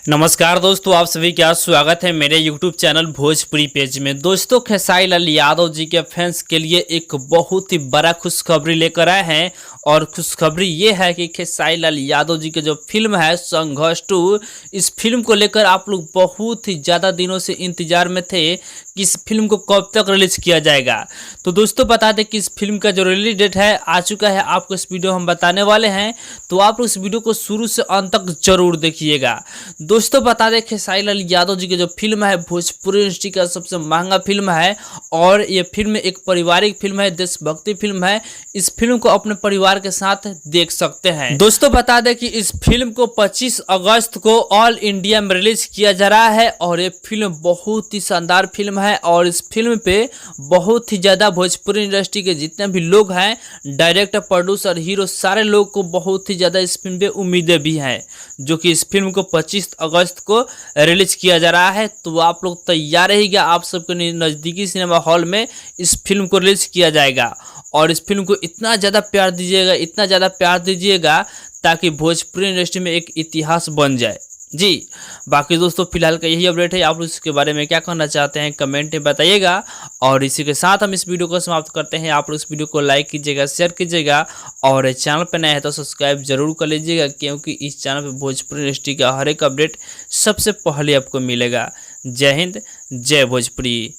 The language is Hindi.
नमस्कार दोस्तों, आप सभी का स्वागत है मेरे YouTube चैनल भोजपुरी पेज में। दोस्तों, खेसारी लाल यादव जी के फैंस के लिए एक बहुत ही बड़ा खुशखबरी लेकर आए हैं और खुशखबरी ये है कि खेसारी लाल यादव जी की जो फिल्म है संघर्ष 2, इस फिल्म को लेकर आप लोग बहुत ही ज़्यादा दिनों से इंतजार में थे कि इस फिल्म को कब तक रिलीज किया जाएगा। तो दोस्तों, बता दें कि इस फिल्म का जो रिलीज डेट है आ चुका है, आपको इस वीडियो हम बताने वाले हैं, तो आप लोग इस वीडियो को शुरू से अंत तक जरूर देखिएगा। दोस्तों, बता दें खेसारी लाल यादव जी की जो फिल्म है भोजपुरी इंडस्ट्री का सबसे महंगा फिल्म है और ये फिल्म एक पारिवारिक फिल्म है, देशभक्ति फिल्म है। इस फिल्म को अपने परिवार के साथ देख सकते हैं। दोस्तों, बता दें कि इस फिल्म को 25 अगस्त को ऑल इंडिया में रिलीज किया जा रहा है और ये फिल्म बहुत ही शानदार फिल्म है और इस फिल्म पे बहुत ही ज़्यादा भोजपुरी इंडस्ट्री के जितने भी लोग हैं, डायरेक्टर, प्रोड्यूसर, हीरो, सारे लोग को बहुत ही ज़्यादा इस फिल्म पे उम्मीदें भी हैं, जो कि इस फिल्म को 25 अगस्त को रिलीज किया जा रहा है। तो आप लोग तैयार रहिएगा, आप सबके नज़दीकी सिनेमा हॉल में इस फिल्म को रिलीज किया जाएगा और इस फिल्म को इतना ज़्यादा प्यार दीजिएगा, इतना ज़्यादा प्यार दीजिएगा ताकि भोजपुरी इंडस्ट्री में एक इतिहास बन जाए जी। बाकी दोस्तों, फिलहाल का यही अपडेट है। आप लोग इसके बारे में क्या कहना चाहते हैं कमेंट में बताइएगा और इसी के साथ हम इस वीडियो को समाप्त करते हैं। आप लोग इस वीडियो को लाइक कीजिएगा, शेयर कीजिएगा और चैनल पर नए हैं तो सब्सक्राइब जरूर कर लीजिएगा, क्योंकि इस चैनल पर भोजपुरी इंडस्ट्री का हर एक अपडेट सबसे पहले आपको मिलेगा। जय हिंद, जय भोजपुरी।